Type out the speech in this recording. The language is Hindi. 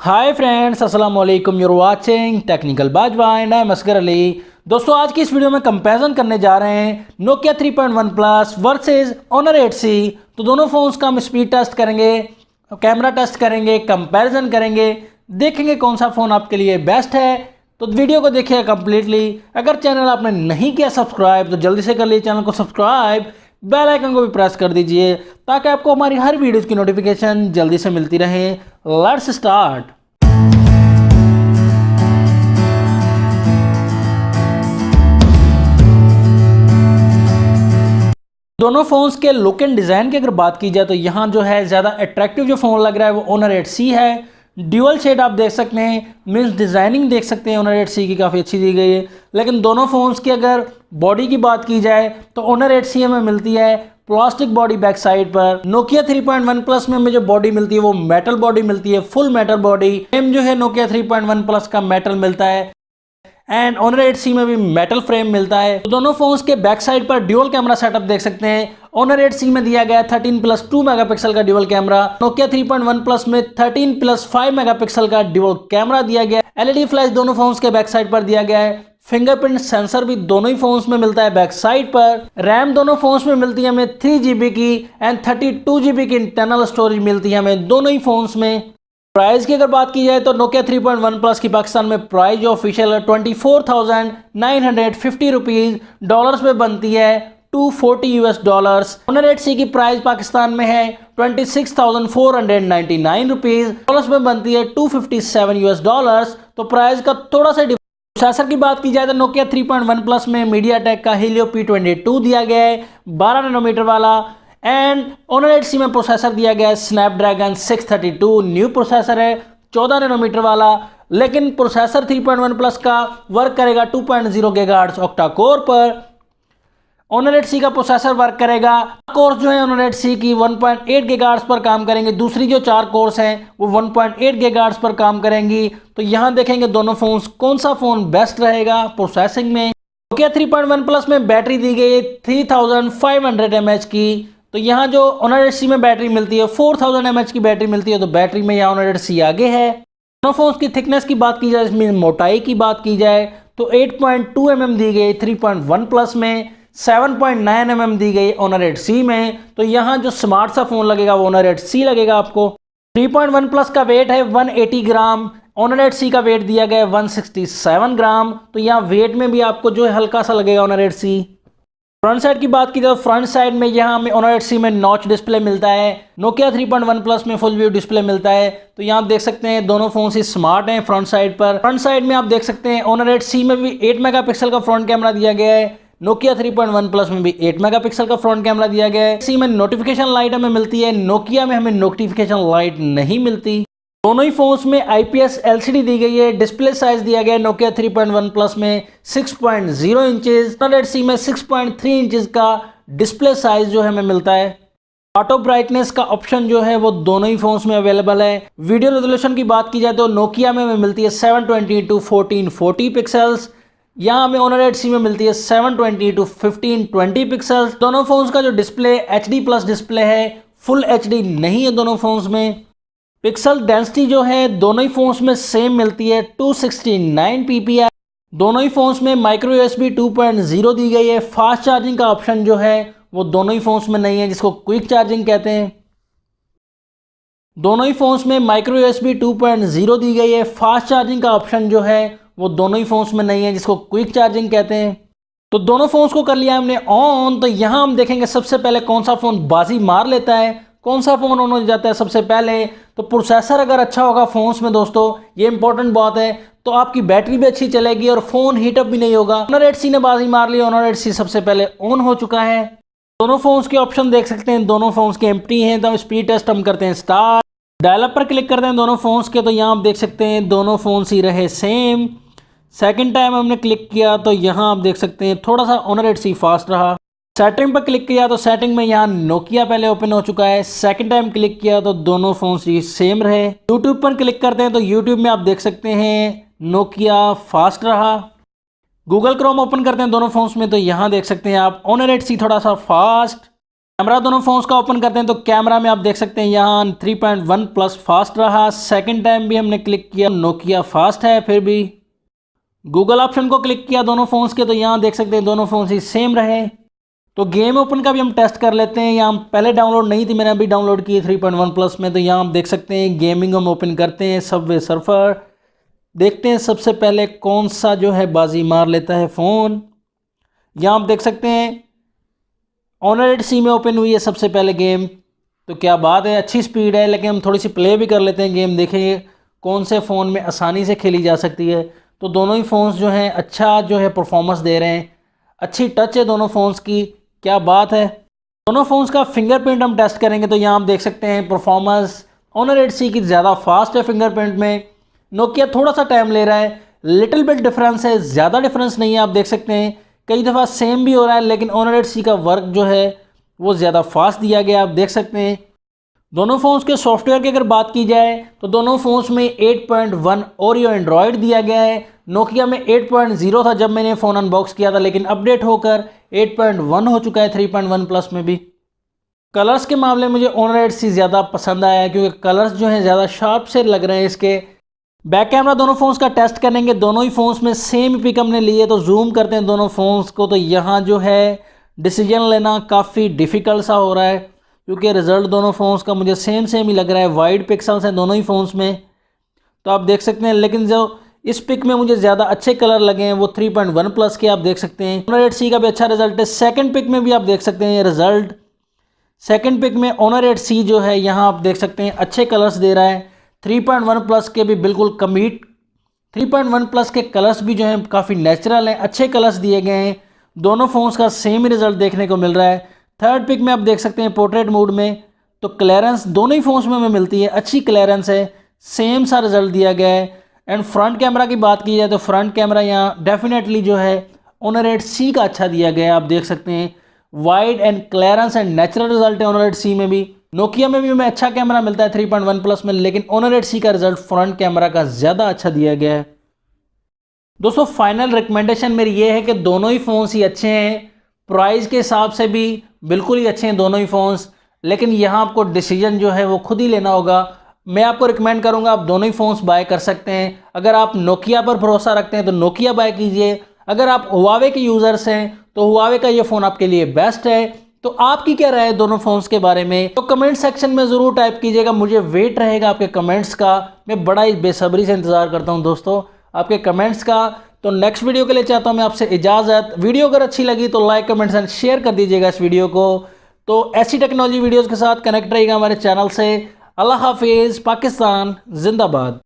हाय फ्रेंड्स, अस्सलाम वालेकुम। You're watching technical Bajwa and I am Asghar Ali. दोस्तों, आज की इस वीडियो में कंपैरिजन करने जा रहे हैं Nokia 3.1 plus versus honour 8C। तो दोनों फ़ोन्स का हम स्पीड टेस्ट करेंगे, कैमरा टेस्ट करेंगे, कंपैरिजन करेंगे, देखेंगे कौन सा फ़ोन आपके लिए बेस्ट है। तो वीडियो को देखिएगा कंप्लीटली। अगर चैनल आपने नहीं किया सब्सक्राइब तो जल्दी से कर लीजिए चैनल को सब्सक्राइब, बेल आइकन को भी प्रेस कर दीजिए ताकि आपको हमारी हर वीडियोज़ की नोटिफिकेशन जल्दी से मिलती रहे। Let's start. दोनों फ़ोन्स के लुक एंड डिज़ाइन की अगर बात की जाए तो यहाँ जो है ज़्यादा अट्रैक्टिव जो फ़ोन लग रहा है वो ऑनर 8C है। ड्यूअल शेड आप देख सकते हैं, मीन्स डिज़ाइनिंग देख सकते हैं ऑनर 8C की काफ़ी अच्छी दी गई है। लेकिन दोनों फ़ोन्स की अगर बॉडी की बात की जाए तो ऑनर 8C हमें मिलती है प्लास्टिक बॉडी बैक साइड पर। नोकिया 3.1 प्लस में हमें जो बॉडी मिलती है वो मेटल बॉडी मिलती है, फुल मेटल बॉडी। सेम जो है नोकिया 3.1 प्लस का मेटल मिलता है एंड ऑनर 8C में भी मेटल फ्रेम मिलता है। तो दोनों फोन्स के बैक साइड पर ड्यूअल कैमरा सेटअप देख सकते हैं। ऑनर 8C में दिया गया 13+2 मेगापिक्सल का ड्यूअल कैमरा, नोकिया 3.1 प्लस में 13+5 मेगापिक्सल का ड्यूअल कैमरा दिया गया। एलईडी फ्लैश दोनों फोन्स के बैक साइड पर दिया गया है। फिंगरप्रिंट सेंसर भी दोनों ही फोन्स में मिलता है बैक साइड पर। रैम दोनों फोन्स में मिलती है हमें 3GB की एंड 32GB की इंटरनल स्टोरेज मिलती है हमें दोनों ही फोन्स में। प्राइस की अगर बात की जाए तो नोकिया 3.1 प्लस की पाकिस्तान में प्राइस जो ऑफिशियल है 24,950 रुपीज़, डॉलर्स में बनती है $240। ऑनर 8C की प्राइस पाकिस्तान में है 26,499 रुपीज़, डॉलर्स में बनती है $257। तो प्राइस का थोड़ा सा। प्रोसेसर की बात की जाए तो नोकिया 3.1 प्लस में मीडियाटेक का Helio P22 दिया गया है 12 नैनोमीटर वाला एंड ऑनर 8C में प्रोसेसर दिया गया है स्नैपड्रैगन 632 न्यू प्रोसेसर है 14 नैनोमीटर वाला। लेकिन प्रोसेसर 3.1 प्लस का वर्क करेगा 2.0 गीगाहर्ट्ज़ ऑक्टा कोर पर। ऑनर 8C का प्रोसेसर वर्क करेगा, कोर्स जो है ऑनर 8C की 1.8 गीगाहर्ट्ज़ पर काम करेंगे, दूसरी जो 4 कोर्स हैं वो 1.8 गीगाहर्ट्ज़ पर काम करेंगी। तो यहाँ देखेंगे दोनों फोन्स कौन सा फ़ोन बेस्ट रहेगा प्रोसेसिंग में। नोकिया 3.1 प्लस में बैटरी दी गई है 3500 mAh की। तो यहाँ जो ऑनर 8C में बैटरी मिलती है 4000 mAh की बैटरी मिलती है, तो बैटरी में यहाँ ऑनर 8C आगे है। दोनों फोन्स की थिकनेस की बात की जाए, इसमें मोटाई की बात की जाए तो 8.2 mm दी गई 3.1 प्लस में, 7.9 mm दी गई ऑनर 8C में। तो यहाँ जो स्मार्ट सा फ़ोन लगेगा वो ऑनर 8C लगेगा आपको। 3.1 प्लस का वेट है 180 ग्राम, ऑनर 8C का वेट दिया गया है 167 ग्राम। तो यहाँ वेट में भी आपको जो है हल्का सा लगेगा ऑनर 8C। फ्रंट साइड की बात की जाए तो फ्रंट साइड में यहाँ हमें ऑनर 8C में नॉच डिस्प्ले मिलता है, नोकिया 3.1 प्लस में फुल व्यू डिस्प्ले मिलता है। तो यहाँ आप देख सकते हैं दोनों फोन ही स्मार्ट हैं फ्रंट साइड पर। फ्रंट साइड में आप देख सकते हैं ऑनर 8C में भी 8 मेगापिक्सल का फ्रंट कैमरा दिया गया है, नोकिया 3.1 प्लस में भी 8 मेगापिक्सल का फ्रंट कैमरा दिया गया है। सी में नोटिफिकेशन लाइट हमें मिलती है, नोकिया में हमें नोटिफिकेशन लाइट नहीं मिलती। दोनों ही फोन्स में IPS LCD दी गई है। डिस्प्ले साइज दिया गया है नोकिया 3.1 प्लस में 6.0 इंचेस, ऑनर 8C में 6.3 इंचेस का डिस्प्ले साइज जो है हमें मिलता है। ऑटो ब्राइटनेस का ऑप्शन जो है वो दोनों ही फोन्स में अवेलेबल है। वीडियो रेजोल्यूशन की बात की जाए तो नोकिया में हमें मिलती है 720x1440 पिक्सल्स, यहाँ हमें ऑनर 8C में मिलती है 720x1520 पिक्सल्स। दोनों फोन्स का जो डिस्प्ले HD+ डिस्प्ले है, फुल HD नहीं है दोनों फोन्स में। पिक्सल डेंसिटी जो है दोनों ही फोन्स में सेम मिलती है 269 ppi। दोनों ही फोन्स में माइक्रो USB 2.0 दी गई है। फास्ट चार्जिंग का ऑप्शन जो है वो दोनों ही फोन्स में नहीं है, जिसको क्विक चार्जिंग कहते हैं। दोनों ही फोन्स में माइक्रो USB 2.0 दी गई है। फास्ट चार्जिंग का ऑप्शन जो है वो दोनों ही फोन्स में नहीं है, जिसको क्विक चार्जिंग कहते हैं। तो दोनों फोन्स को कर लिया हमने ऑन। तो यहाँ हम देखेंगे सबसे पहले कौन सा फ़ोन बाजी मार लेता है, कौन सा फ़ोन ऑन हो जाता है सबसे पहले। तो प्रोसेसर अगर अच्छा होगा फ़ोन्स में दोस्तों, ये इंपॉर्टेंट बात है, तो आपकी बैटरी भी अच्छी चलेगी और फ़ोन हीटअप भी नहीं होगा। ऑनर 8C ने बाजी मार ली, ऑनर 8C सबसे पहले ऑन हो चुका है। दोनों फ़ोन्स के ऑप्शन देख सकते हैं, दोनों फ़ोन्स के एम्प्टी हैं। तो हम स्पीड टेस्ट हम करते हैं स्टार्ट। डायलअप पर क्लिक करते हैं दोनों फ़ोन्स के, तो यहाँ आप देख सकते हैं दोनों फ़ोन्स ही रहे सेम। सेकेंड टाइम हमने क्लिक किया तो यहाँ आप देख सकते हैं थोड़ा सा ऑनर 8C फास्ट रहा। सेटिंग पर क्लिक किया तो सेटिंग में यहाँ नोकिया पहले ओपन हो चुका है। सेकंड टाइम क्लिक किया तो दोनों फोन ही सेम रहे। यूट्यूब पर क्लिक करते हैं तो यूट्यूब में आप देख सकते हैं नोकिया फास्ट रहा। गूगल क्रोम ओपन करते हैं दोनों फोन्स में, तो यहाँ देख सकते हैं आप ऑनर 8C थोड़ा सा फास्ट कैमरा दोनों फ़ोन्स का ओपन करते हैं तो कैमरा में आप देख सकते हैं यहाँ 3.1 प्लस फास्ट रहा। सेकंड टाइम भी हमने क्लिक किया, नोकिया फास्ट है। फिर भी गूगल ऑप्शन को क्लिक किया दोनों फ़ोन्स के तो यहाँ देख सकते हैं दोनों फ़ोन्स ही सेम रहे। तो गेम ओपन का भी हम टेस्ट कर लेते हैं। यहाँ पहले डाउनलोड नहीं थी, मैंने अभी डाउनलोड की 3.1 प्लस में। तो यहाँ आप देख सकते हैं गेमिंग हम ओपन करते हैं, सबवे सर्फर देखते हैं सबसे पहले कौन सा जो है बाजी मार लेता है फ़ोन। यहाँ आप देख सकते हैं ऑनर 8C में ओपन हुई है सबसे पहले गेम। तो क्या बात है, अच्छी स्पीड है। लेकिन हम थोड़ी सी प्ले भी कर लेते हैं गेम, देखेंगे कौन से फ़ोन में आसानी से खेली जा सकती है। तो दोनों ही फ़ोन्स जो हैं अच्छा जो है परफॉर्मेंस दे रहे हैं, अच्छी टच है दोनों फ़ोन्स की, क्या बात है। दोनों फ़ोन्स का फिंगरप्रिंट हम टेस्ट करेंगे तो यहाँ आप देख सकते हैं परफॉर्मेंस ऑनर 8C की ज़्यादा फास्ट है फिंगरप्रिंट में, नोकिया थोड़ा सा टाइम ले रहा है। लिटिल बिट डिफरेंस है, ज़्यादा डिफरेंस नहीं है। आप देख सकते हैं कई दफ़ा सेम भी हो रहा है, लेकिन ऑनर 8C का वर्क जो है वो ज़्यादा फास्ट दिया गया। आप देख सकते हैं दोनों फ़ोन्स के सॉफ्टवेयर की अगर बात की जाए तो दोनों फ़ोन्स में 8.1 ओरियो एंड्रॉयड दिया गया है। नोकिया में 8.0 था जब मैंने फ़ोन अनबॉक्स किया था, लेकिन अपडेट होकर 8.1 हो चुका है 3.1 प्लस में भी। कलर्स के मामले में मुझे ऑनर 8C ज़्यादा पसंद आया क्योंकि कलर्स जो हैं ज़्यादा शार्प से लग रहे हैं इसके। बैक कैमरा दोनों फ़ोन्स का टेस्ट करेंगे, दोनों ही फ़ोन्स में सेम पिक हमने लिए। तो जूम करते हैं दोनों फ़ोन्स को तो यहाँ जो है डिसीजन लेना काफ़ी डिफ़िकल्ट सा हो रहा है क्योंकि रिज़ल्ट दोनों फ़ोन्स का मुझे सेम ही लग रहा है। वाइड पिक्सल्स हैं दोनों ही फ़ोन्स में, तो आप देख सकते हैं। लेकिन जो इस पिक में मुझे ज़्यादा अच्छे कलर लगे हैं वो 3.1 प्लस के आप देख सकते हैं। ऑनर 8C का भी अच्छा रिजल्ट है। सेकंड पिक में भी आप देख सकते हैं ये रिजल्ट। सेकंड पिक में ऑनर 8C जो है यहाँ आप देख सकते हैं अच्छे कलर्स दे रहा है। 3.1 प्लस के भी बिल्कुल कमीट 3.1 प्लस के कलर्स भी जो हैं काफ़ी नेचुरल हैं, अच्छे कलर्स दिए गए हैं। दोनों फ़ोन्स का सेम ही रिजल्ट देखने को मिल रहा है। थर्ड पिक में आप देख सकते हैं पोर्ट्रेट मोड में तो क्लियरेंस दोनों ही फ़ोन्स में हमें मिलती है, अच्छी क्लियरेंस है, सेम सा रिजल्ट दिया गया है। एंड फ्रंट कैमरा की बात की जाए तो फ्रंट कैमरा यहाँ डेफिनेटली जो है ऑनर 8C का अच्छा दिया गया है। आप देख सकते हैं wide and clearance and natural result है ऑनर 8C में भी। नोकिया में भी हमें अच्छा कैमरा मिलता है 3.1 प्लस में, लेकिन ऑनर 8C का रिजल्ट फ्रंट कैमरा का ज़्यादा अच्छा दिया गया है। दोस्तों फाइनल रिकमेंडेशन मेरी ये है कि दोनों ही फ़ोन्स ही अच्छे हैं, प्राइस के हिसाब से भी बिल्कुल ही अच्छे हैं दोनों ही फ़ोन्स। लेकिन यहाँ आपको डिसीजन जो है वो खुद ही लेना होगा। मैं आपको रिकमेंड करूँगा आप दोनों ही फ़ोन्स बाय कर सकते हैं। अगर आप नोकिया पर भरोसा रखते हैं तो नोकिया बाय कीजिए। अगर आप हुआवे के यूज़र्स हैं तो हुआवे का ये फ़ोन आपके लिए बेस्ट है। तो आपकी क्या राय है दोनों फ़ोन्स के बारे में, तो कमेंट सेक्शन में ज़रूर टाइप कीजिएगा। मुझे वेट रहेगा आपके कमेंट्स का, मैं बड़ा ही बेसब्री से इंतज़ार करता हूं दोस्तों आपके कमेंट्स का। तो नेक्स्ट वीडियो के लिए चाहता हूं मैं आपसे इजाज़त। वीडियो अगर अच्छी लगी तो लाइक कमेंट्स एंड शेयर कर दीजिएगा इस वीडियो को। तो ऐसी टेक्नोलॉजी वीडियोज़ के साथ कनेक्ट रहिएगा हमारे चैनल से। अल्लाह हाफिज़, पाकिस्तान जिंदाबाद।